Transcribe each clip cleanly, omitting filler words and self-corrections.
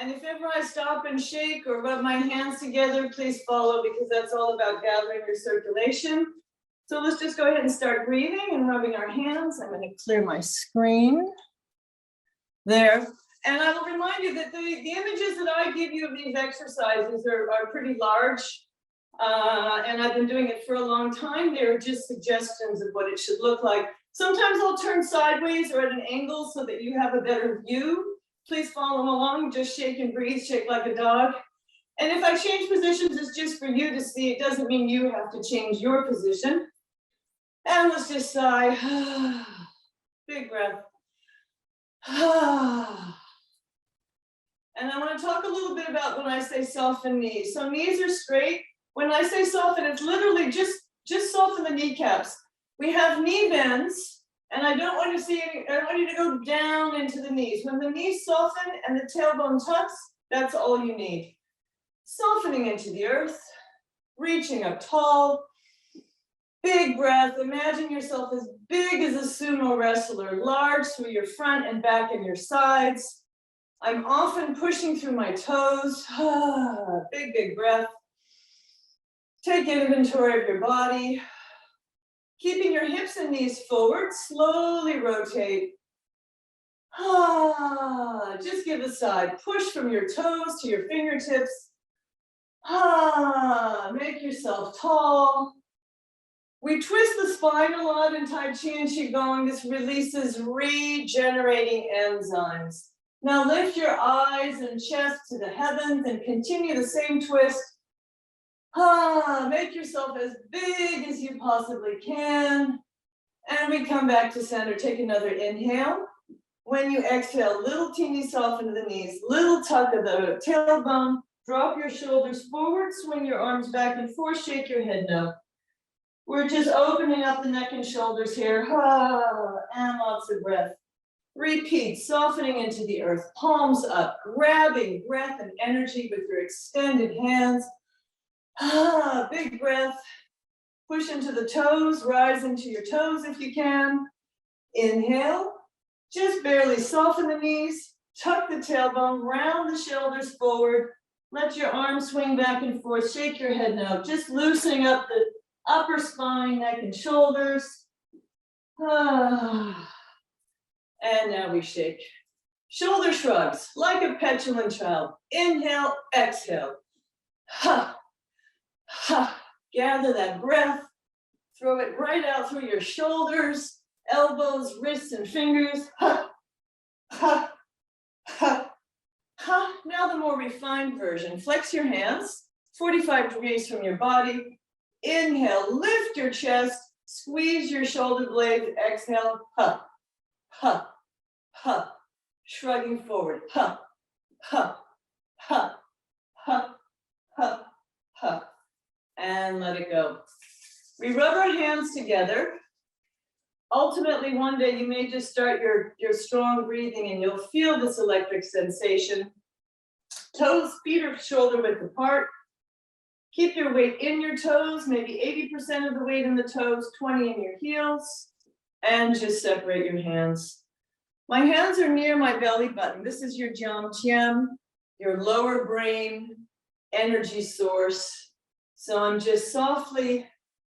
And if ever I stop and shake or rub my hands together, please follow, because that's all about gathering your circulation. So let's just go ahead and start breathing and rubbing our hands. I'm going to clear my screen there. And I will remind you that the images that I give you of these exercises are pretty large. And I've been doing it for a long time. They're just suggestions of what it should look like. Sometimes I'll turn sideways or at an angle so that you have a better view. Please follow along, just shake and breathe, shake like a dog. And if I change positions, it's just for you to see. It doesn't mean you have to change your position. And let's just sigh. Big breath. And I want to talk a little bit about when I say soften knees. So knees are straight. When I say soften, it's literally just soften the kneecaps. We have knee bends, and I don't want to see any, I want you to go down into the knees. When the knees soften and the tailbone tucks, that's all you need. Softening into the earth, reaching up tall, big breath. Imagine yourself as big as a sumo wrestler, large through your front and back and your sides. I'm often pushing through my toes. Big, big breath. Take inventory of your body. Keeping your hips and knees forward, slowly rotate. Just give a side. Push from your toes to your fingertips. Make yourself tall. We twist the spine a lot in Tai Chi and Qi Gong. This releases regenerating enzymes. Now lift your eyes and chest to the heavens and continue the same twist. Make yourself as big as you possibly can. And we come back to center. Take another inhale. When you exhale, little teeny soften of the knees, little tuck of the tailbone. Drop your shoulders forward, swing your arms back and forth, shake your head no. We're just opening up the neck and shoulders here. And lots of breath. Repeat, softening into the earth, palms up, grabbing breath and energy with your extended hands. Big breath. Push into the toes, rise into your toes if you can. Inhale, just barely soften the knees, tuck the tailbone, round the shoulders forward. Let your arms swing back and forth, shake your head now, just loosening up the upper spine, neck and shoulders. And now we shake. Shoulder shrugs, like a petulant child. Inhale, exhale. Gather that breath. Throw it right out through your shoulders, elbows, wrists, and fingers. Now the more refined version. Flex your hands, 45 degrees from your body. Inhale, lift your chest, squeeze your shoulder blades. Exhale, shrugging forward, and let it go. We rub our hands together. Ultimately, one day you may just start your strong breathing and you'll feel this electric sensation. Toes, feet are shoulder width apart. Keep your weight in your toes, maybe 80% of the weight in the toes, 20 in your heels, and just separate your hands. My hands are near my belly button. This is your jiangqian, your lower brain energy source. So I'm just softly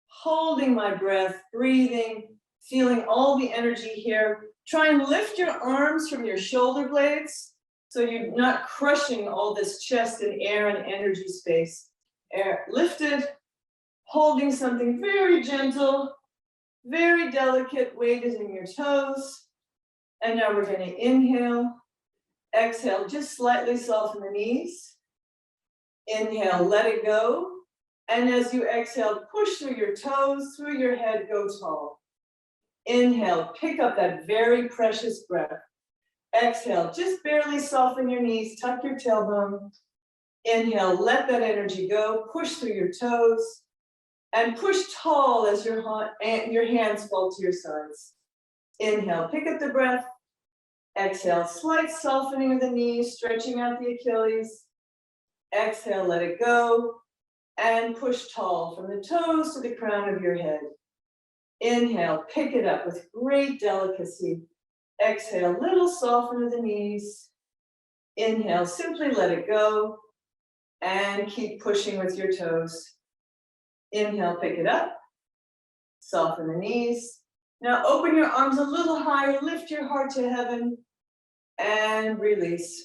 holding my breath, breathing, feeling all the energy here. Try and lift your arms from your shoulder blades so you're not crushing all this chest and air and energy space. Air lifted, holding something very gentle, very delicate, weighted in your toes. And now we're going to inhale, exhale, just slightly soften the knees. Inhale, let it go. And as you exhale, push through your toes, through your head, go tall. Inhale, pick up that very precious breath. Exhale, just barely soften your knees, tuck your tailbone. Inhale, let that energy go, push through your toes, and push tall as your hands fall to your sides. Inhale, pick up the breath. Exhale, slight softening of the knees, stretching out the Achilles. Exhale, let it go, and push tall from the toes to the crown of your head. Inhale, pick it up with great delicacy. Exhale, little soften of the knees. Inhale, simply let it go and keep pushing with your toes. Inhale, pick it up, soften the knees. Now open your arms a little higher, lift your heart to heaven and release.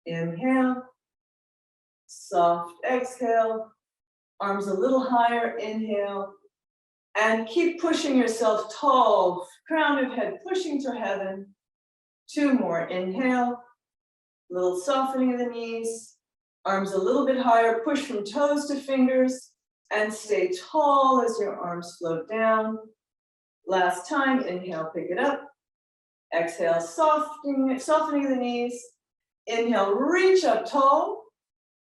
Inhale, soft exhale, arms a little higher, inhale, and keep pushing yourself tall, crown of head pushing to heaven. 2 more, inhale, little softening of the knees, arms a little bit higher, push from toes to fingers, and stay tall as your arms float down. Last time, inhale, pick it up. Exhale, softening the knees. Inhale, reach up tall,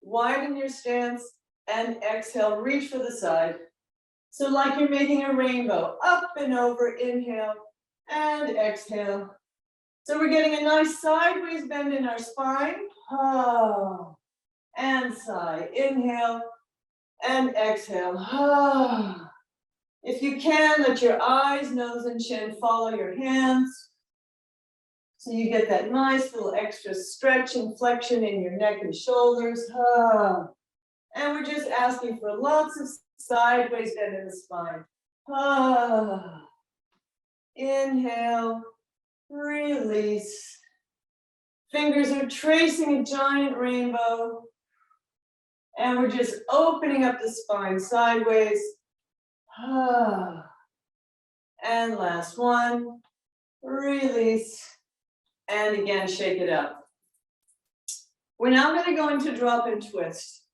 widen your stance, and exhale, reach for the side. So like you're making a rainbow, up and over, inhale, and exhale. So we're getting a nice sideways bend in our spine. Oh, and sigh, inhale, and exhale. Oh. If you can, let your eyes, nose, and chin follow your hands. So you get that nice little extra stretch and flexion in your neck and shoulders. Ah. And we're just asking for lots of sideways bend in the spine. Ah. Inhale, release. Fingers are tracing a giant rainbow. And we're just opening up the spine sideways. Ah. And last one, release. And again, shake it up. We're now going to go into drop and twist.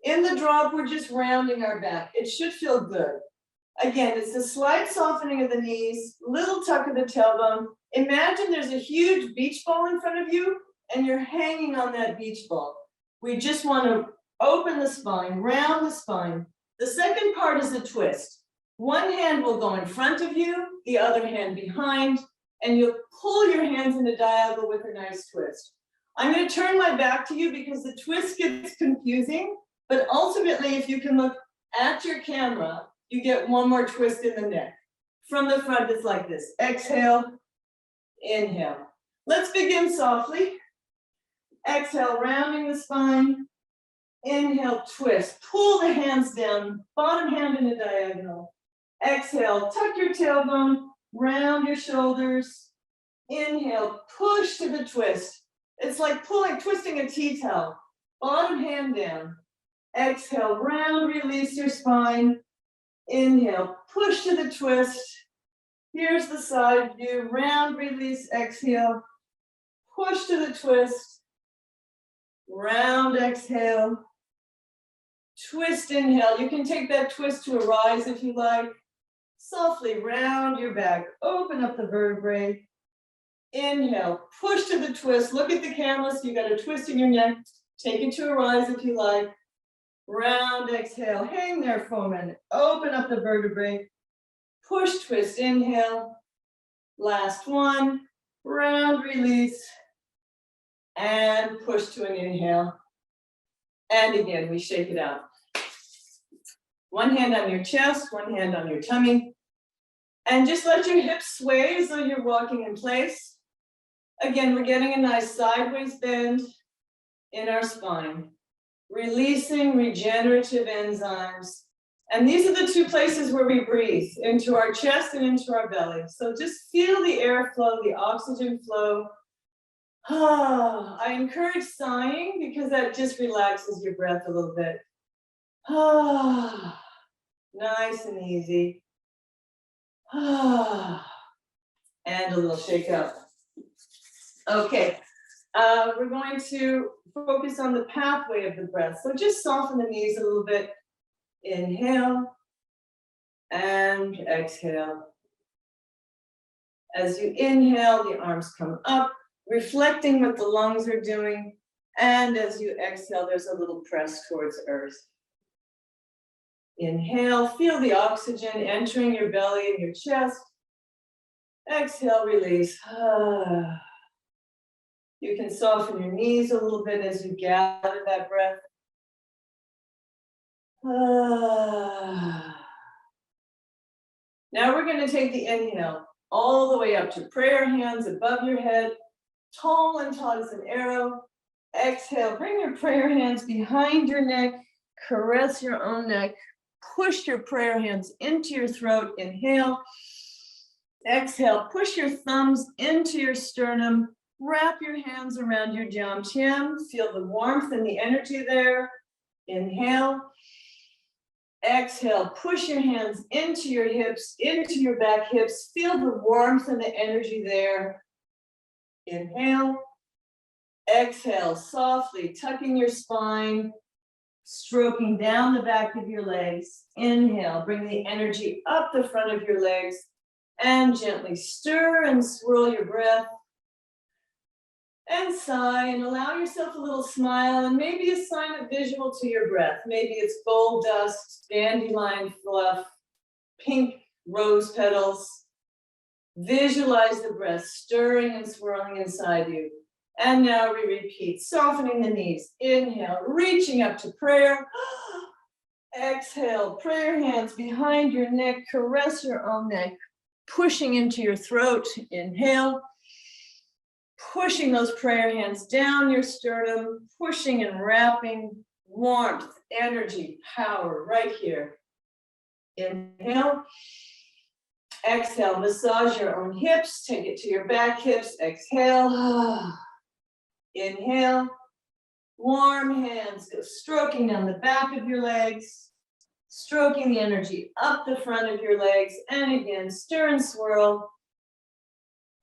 In the drop, we're just rounding our back. It should feel good. Again, it's a slight softening of the knees, little tuck of the tailbone. Imagine there's a huge beach ball in front of you, and you're hanging on that beach ball. We just want to open the spine, round the spine. The second part is a twist. One hand will go in front of you, the other hand behind, and you'll pull your hands in a diagonal with a nice twist. I'm going to turn my back to you because the twist gets confusing, but ultimately, if you can look at your camera, you get one more twist in the neck. From the front, it's like this. Exhale, inhale. Let's begin softly. Exhale, rounding the spine. Inhale, twist. Pull the hands down, bottom hand in a diagonal. Exhale, tuck your tailbone, round your shoulders. Inhale, push to the twist. It's like twisting a tea towel. Bottom hand down. Exhale, round, release your spine. Inhale, push to the twist. Here's the side view. Round, release, exhale. Push to the twist. Round, exhale. Twist, inhale. You can take that twist to a rise if you like. Softly round your back. Open up the vertebrae. Inhale, push to the twist. Look at the camera so you got a twist in your neck. Take it to a rise if you like. Round, exhale. Hang there for a minute. Open up the vertebrae. Push, twist, inhale. Last one. Round, release. And push to an inhale. And again, we shake it out. One hand on your chest, one hand on your tummy. And just let your hips sway as though you're walking in place. Again, we're getting a nice sideways bend in our spine. Releasing regenerative enzymes. And these are the two places where we breathe, into our chest and into our belly. So just feel the airflow, the oxygen flow. I encourage sighing because that just relaxes your breath a little bit. Nice and easy. And a little shake up. Okay, we're going to focus on the pathway of the breath. So just soften the knees a little bit. Inhale and exhale. As you inhale, the arms come up, reflecting what the lungs are doing. And as you exhale, there's a little press towards earth. Inhale, feel the oxygen entering your belly and your chest. Exhale, release. You can soften your knees a little bit as you gather that breath. Now we're going to take the inhale all the way up to prayer hands above your head. tall and taut as an arrow. Exhale, bring your prayer hands behind your neck, caress your own neck, push your prayer hands into your throat, inhale. Exhale, push your thumbs into your sternum, wrap your hands around your jiangqian, feel the warmth and the energy there, inhale. Exhale, push your hands into your hips, into your back hips, feel the warmth and the energy there, inhale. Exhale, softly tucking your spine, stroking down the back of your legs. Inhale, bring the energy up the front of your legs and gently stir and swirl your breath. And sigh and allow yourself a little smile and maybe a sign of visual to your breath. Maybe it's gold dust, dandelion fluff, pink rose petals. Visualize the breath stirring and swirling inside you. And now we repeat, softening the knees. Inhale, reaching up to prayer. Exhale, prayer hands behind your neck, caress your own neck, pushing into your throat. Inhale, pushing those prayer hands down your sternum, pushing and wrapping warmth, energy, power right here. Inhale. Exhale, massage your own hips, take it to your back hips. Exhale. Inhale, warm hands go stroking down the back of your legs, stroking the energy up the front of your legs, and again, stir and swirl.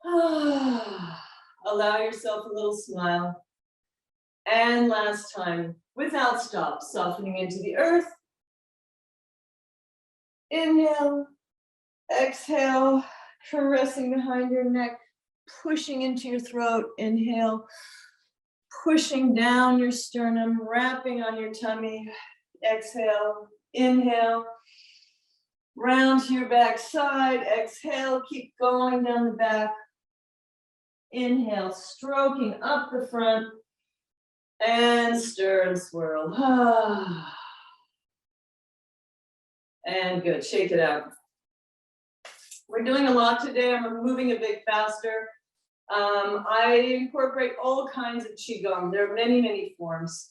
Allow yourself a little smile. And last time, without stop, softening into the earth. Inhale, exhale, caressing behind your neck, pushing into your throat. Inhale. Pushing down your sternum, wrapping on your tummy. Exhale, inhale, round to your back side. Exhale, keep going down the back. Inhale, stroking up the front. And stir and swirl. And good, shake it out. We're doing a lot today. I'm moving a bit faster. I incorporate all kinds of Qi Gong. There are many, many forms.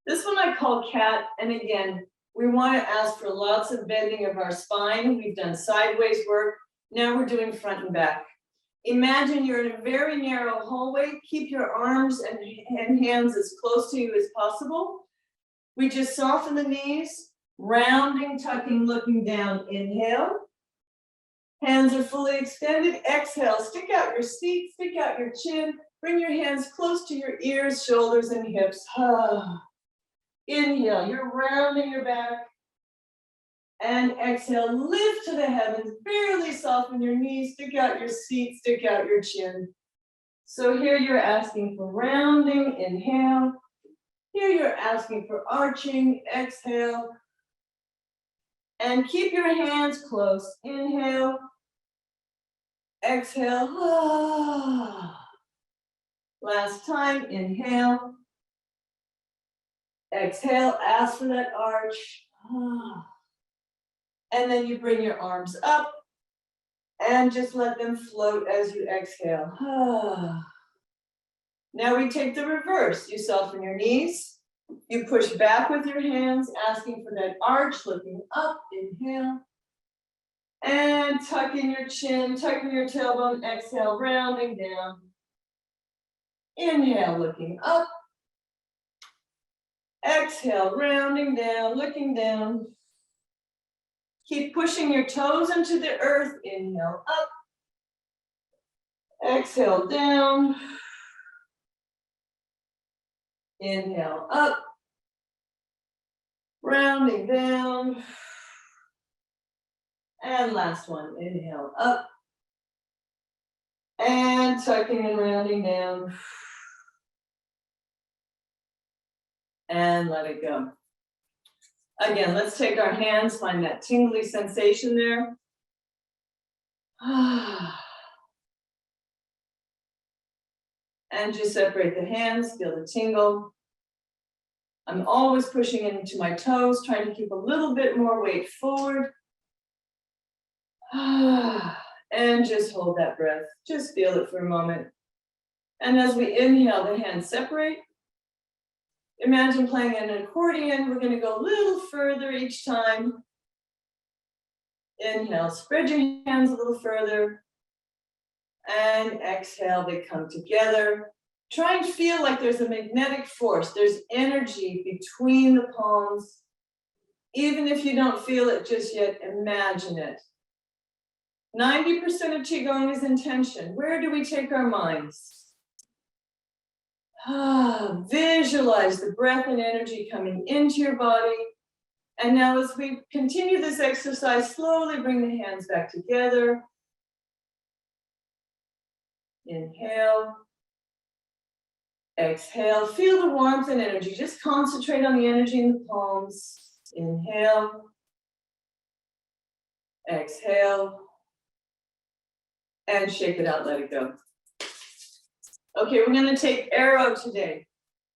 This one I call cat. And again, we want to ask for lots of bending of our spine. We've done sideways work. Now we're doing front and back. Imagine you're in a very narrow hallway. Keep your arms and hands as close to you as possible. We just soften the knees, rounding, tucking, looking down. Inhale. Hands are fully extended. Exhale, stick out your seat, stick out your chin. Bring your hands close to your ears, shoulders, and hips. Inhale, you're rounding your back. And exhale, lift to the heavens. Barely soften your knees, stick out your seat, stick out your chin. So here you're asking for rounding. Inhale. Here you're asking for arching. Exhale. And keep your hands close. Inhale. Exhale. Last time. Inhale. Exhale. Ask for that arch. And then you bring your arms up and just let them float as you exhale. Now we take the reverse. You soften your knees. You push back with your hands, asking for that arch, looking up. Inhale. And tucking your chin, tucking your tailbone. Exhale, rounding down. Inhale, looking up. Exhale, rounding down, looking down. Keep pushing your toes into the earth. Inhale, up. Exhale, down. Inhale, up. Rounding down. And last one, inhale, up. And tucking and rounding down. And let it go. Again, let's take our hands, find that tingly sensation there. And just separate the hands, feel the tingle. I'm always pushing into my toes, trying to keep a little bit more weight forward. And just hold that breath. Just feel it for a moment. And as we inhale, the hands separate. Imagine playing an accordion. We're going to go a little further each time. Inhale, spread your hands a little further. And exhale, they come together. Try and feel like there's a magnetic force. There's energy between the palms. Even if you don't feel it just yet, imagine it. 90% of Qigong is intention. Where do we take our minds? Visualize the breath and energy coming into your body. And now as we continue this exercise, slowly bring the hands back together. Inhale. Exhale. Feel the warmth and energy. Just concentrate on the energy in the palms. Inhale. Exhale. And shake it out, let it go. Okay, we're going to take arrow today.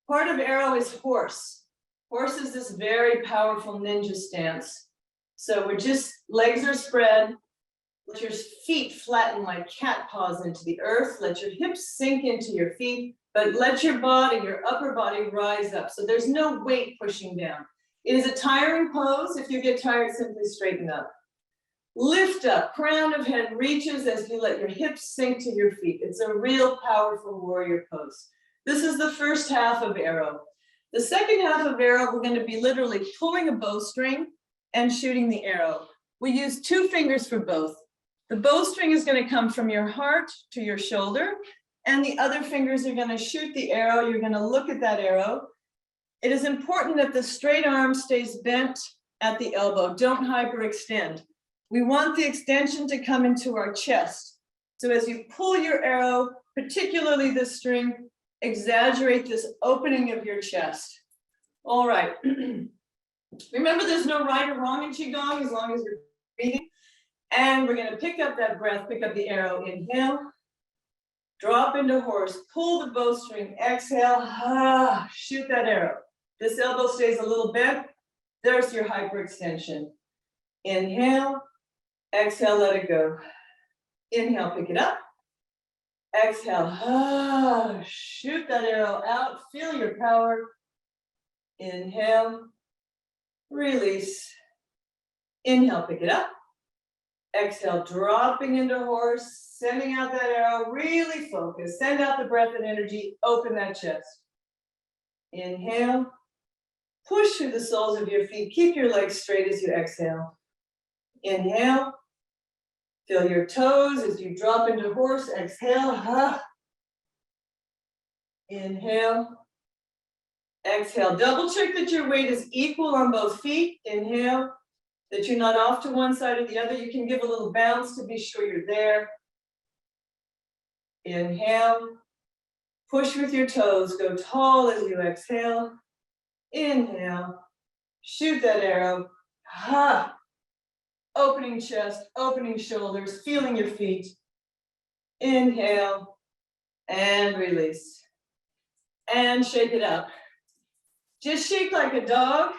Part of arrow is horse. Horse is this very powerful ninja stance. So we're just, legs are spread. Let your feet flatten like cat paws into the earth. Let your hips sink into your feet, but let your body, your upper body rise up. So there's no weight pushing down. It is a tiring pose. If you get tired, simply straighten up. Lift up, crown of head reaches as you let your hips sink to your feet. It's a real powerful warrior pose. This is the first half of arrow. The second half of arrow, we're going to be literally pulling a bowstring and shooting the arrow. We use 2 fingers for both. The bowstring is going to come from your heart to your shoulder, and the other fingers are going to shoot the arrow. You're going to look at that arrow. It is important that the straight arm stays bent at the elbow. Don't hyperextend. We want the extension to come into our chest. So as you pull your arrow, particularly the string, exaggerate this opening of your chest. All right. Remember, there's no right or wrong in Qigong as long as you're breathing. And we're going to pick up that breath, pick up the arrow. Inhale, drop into horse, pull the bowstring, exhale, shoot that arrow. This elbow stays a little bent. There's your hyperextension. Inhale. Exhale, let it go. Inhale, pick it up. Exhale, shoot that arrow out. Feel your power. Inhale, release. Inhale, pick it up. Exhale, dropping into horse, sending out that arrow. Really focus. Send out the breath and energy. Open that chest. Inhale. Push through the soles of your feet. Keep your legs straight as you exhale. Inhale. Feel your toes as you drop into horse. Exhale. Inhale. Exhale. Double check that your weight is equal on both feet. Inhale. That you're not off to one side or the other. You can give a little bounce to be sure you're there. Inhale. Push with your toes. Go tall as you exhale. Inhale. Shoot that arrow. Opening chest, opening shoulders, feeling your feet. Inhale and release. And shake it up. Just shake like a dog.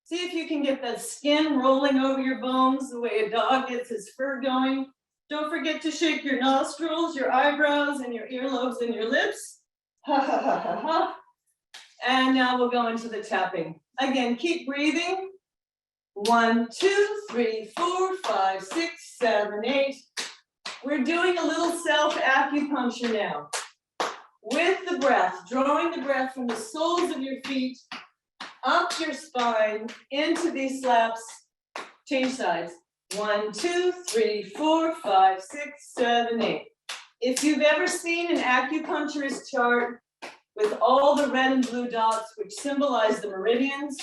See if you can get that skin rolling over your bones the way a dog gets his fur going. Don't forget to shake your nostrils, your eyebrows, and your earlobes and your lips. And now we'll go into the tapping. Again, keep breathing. 1, 2, 3, 4, 5, 6, 7, 8. We're doing a little self-acupuncture now. With the breath, drawing the breath from the soles of your feet, up your spine, into these slaps. Change sides. 1, 2, 3, 4, 5, 6, 7, 8. If you've ever seen an acupuncturist chart with all the red and blue dots, which symbolize the meridians,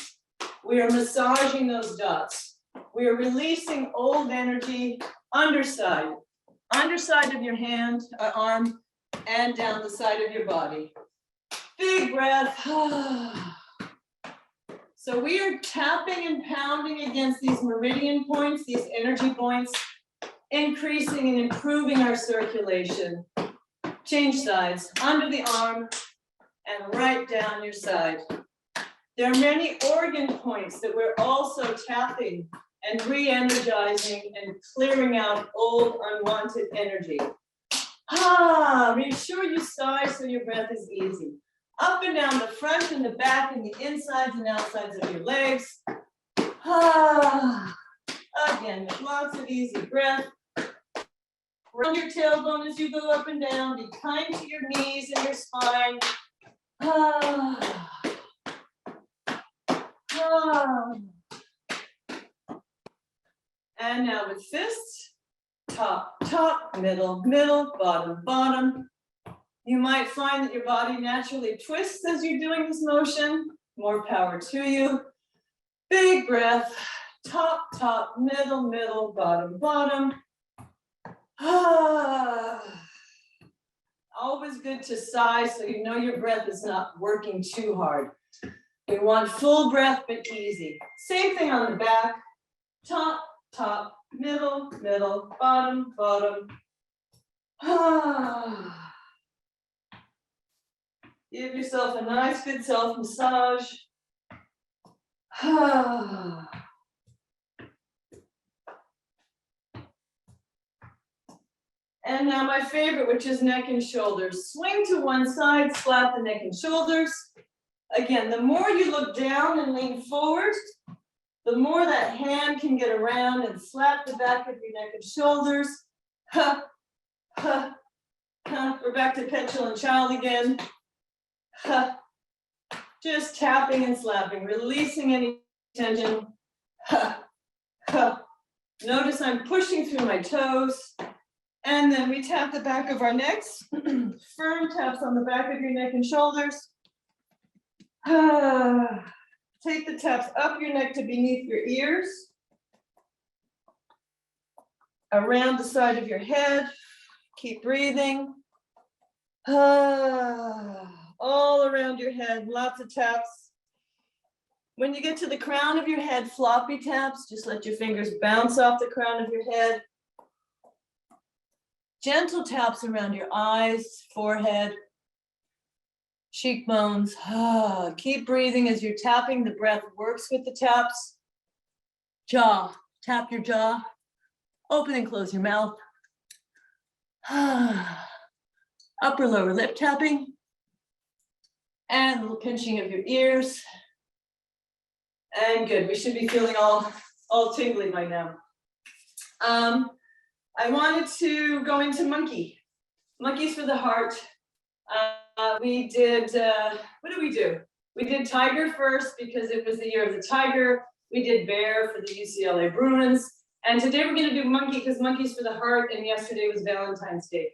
we are massaging those dots. We are releasing old energy, underside of your hand, arm, and down the side of your body. Big breath. So we are tapping and pounding against these meridian points, these energy points, increasing and improving our circulation. Change sides, under the arm and right down your side. There are many organ points that we're also tapping and re-energizing and clearing out old unwanted energy. Make sure you sigh so your breath is easy. Up and down the front and the back and the insides and outsides of your legs. Again, with lots of easy breath. Round your tailbone as you go up and down. Be kind to your knees and your spine. And now with fists, top, top, middle, middle, bottom, bottom. You might find that your body naturally twists as you're doing this motion. More power to you. Big breath, top, top, middle, middle, bottom, bottom. Always good to sigh so you know your breath is not working too hard. We want full breath but easy. Same thing on the back. Top, top, middle, middle, bottom, bottom. Give yourself a nice good self massage. And now my favorite, which is neck and shoulders. Swing to one side, slap the neck and shoulders. Again, the more you look down and lean forward, the more that hand can get around and slap the back of your neck and shoulders. We're back to petulant child again. Just tapping and slapping, releasing any tension. Notice I'm pushing through my toes. And then we tap the back of our necks. Firm taps on the back of your neck and shoulders. Take the taps up your neck to beneath your ears. Around the side of your head. Keep breathing. All around your head, lots of taps. When you get to the crown of your head, floppy taps. Just let your fingers bounce off the crown of your head. Gentle taps around your eyes, forehead, cheekbones. Keep breathing as you're tapping. The breath works with the taps. Jaw, tap your jaw. Open and close your mouth. Upper lower lip tapping. And a little pinching of your ears. And good, we should be feeling all tingly by now. I wanted to go into monkey. Monkeys for the heart. We did, what did we do? We did tiger first because it was the year of the tiger. We did bear for the UCLA Bruins. And today we're gonna do monkey because monkey's for the heart, and yesterday was Valentine's Day.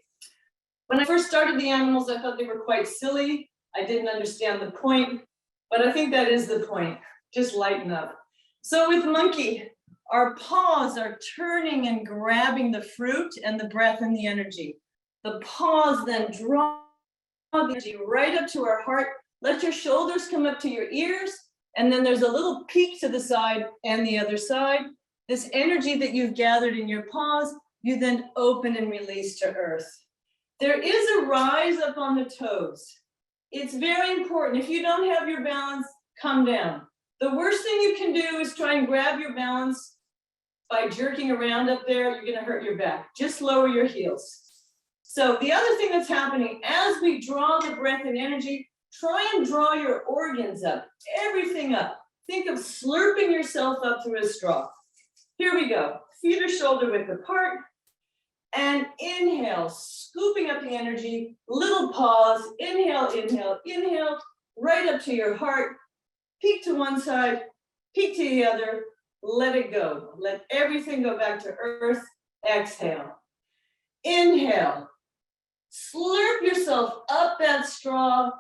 When I first started the animals, I thought they were quite silly. I didn't understand the point, but I think that is the point. Just lighten up. So with monkey, our paws are turning and grabbing the fruit and the breath and the energy. The paws then draw the energy right up to our heart. Let your shoulders come up to your ears, and then there's a little peak to the side and the other side. This energy that you've gathered in your paws, you then open and release to earth. There is a rise up on the toes. It's very important. If you don't have your balance, come down. The worst thing you can do is try and grab your balance by jerking around up there. You're gonna hurt your back. Just lower your heels. So the other thing that's happening, as we draw the breath and energy, try and draw your organs up, everything up. Think of slurping yourself up through a straw. Here we go. Feet are shoulder width apart. And inhale, scooping up the energy, little pause, inhale, inhale, inhale, right up to your heart. Peek to one side, peek to the other, let it go. Let everything go back to earth. Exhale. Inhale. Slurp yourself up that straw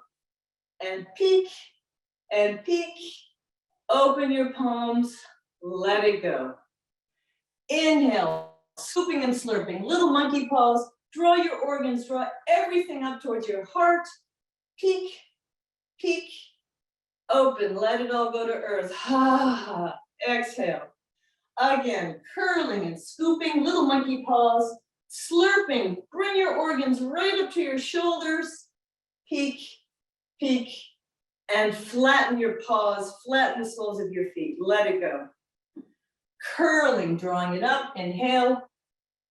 and peek and peek. Open your palms, let it go. Inhale, scooping and slurping, little monkey paws. Draw your organs, draw everything up towards your heart. Peek, peek. Open, let it all go to earth. Exhale. Again, curling and scooping, little monkey paws, slurping. Bring your organs right up to your shoulders. Peek, peek, and flatten your paws, flatten the soles of your feet. Let it go. Curling, drawing it up. Inhale.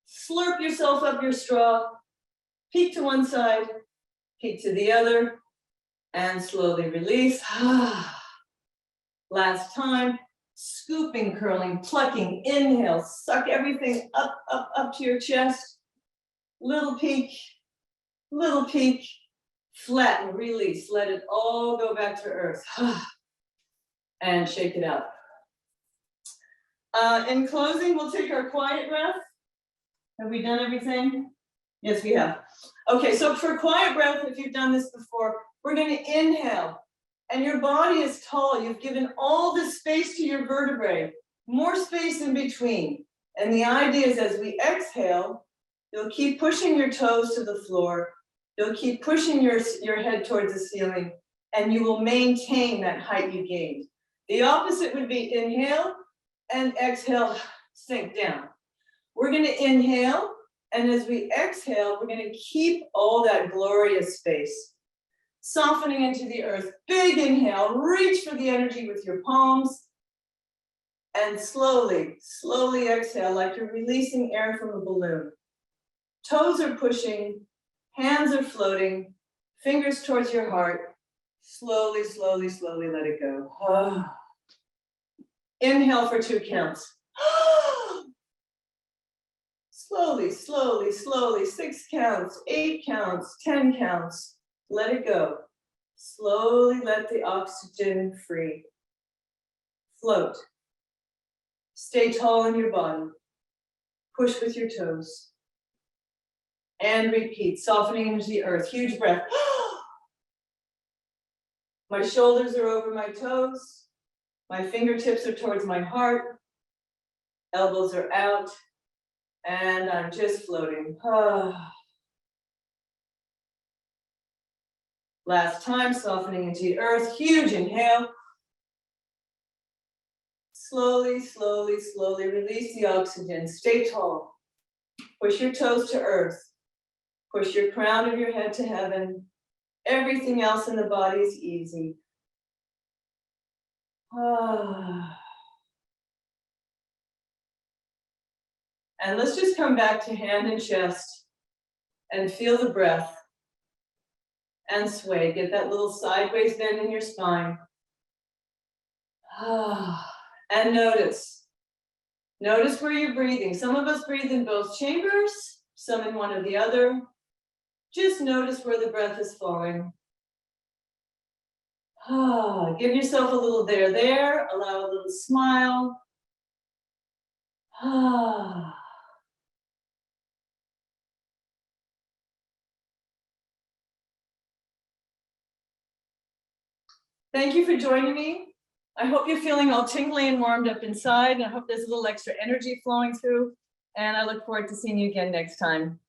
Slurp yourself up your straw. Peek to one side, peek to the other, and slowly release. Last time, scooping, curling, plucking, inhale, suck everything up, up, up to your chest. Little peek, flatten, release, let it all go back to earth. And shake it out. In closing, we'll take our quiet breath. Have we done everything? Yes, we have. Okay, so for quiet breath, if you've done this before, we're going to inhale. And your body is tall. You've given all the space to your vertebrae, more space in between. And the idea is as we exhale, you'll keep pushing your toes to the floor. You'll keep pushing your head towards the ceiling, and you will maintain that height you gained. The opposite would be inhale and exhale, sink down. We're going to inhale, and as we exhale, we're going to keep all that glorious space. Softening into the earth, big inhale, reach for the energy with your palms, and slowly, slowly exhale like you're releasing air from a balloon. Toes are pushing, hands are floating, fingers towards your heart. Slowly, slowly, slowly let it go. Inhale for 2 counts. Slowly, slowly, slowly, 6 counts, 8 counts, 10 counts. Let it go. Slowly let the oxygen free. Float. Stay tall in your body. Push with your toes. And repeat, softening into the earth. Huge breath. My shoulders are over my toes. My fingertips are towards my heart. Elbows are out. And I'm just floating. Last time, softening into the earth. Huge inhale. Slowly, slowly, slowly release the oxygen. Stay tall. Push your toes to earth. Push your crown of your head to heaven. Everything else in the body is easy. And let's just come back to hand and chest and feel the breath and sway. Get that little sideways bend in your spine. And notice. Notice where you're breathing. Some of us breathe in both chambers, some in one or the other. Just notice where the breath is flowing. Give yourself a little there. Allow a little smile. Thank you for joining me. I hope you're feeling all tingly and warmed up inside. And I hope there's a little extra energy flowing through. And I look forward to seeing you again next time.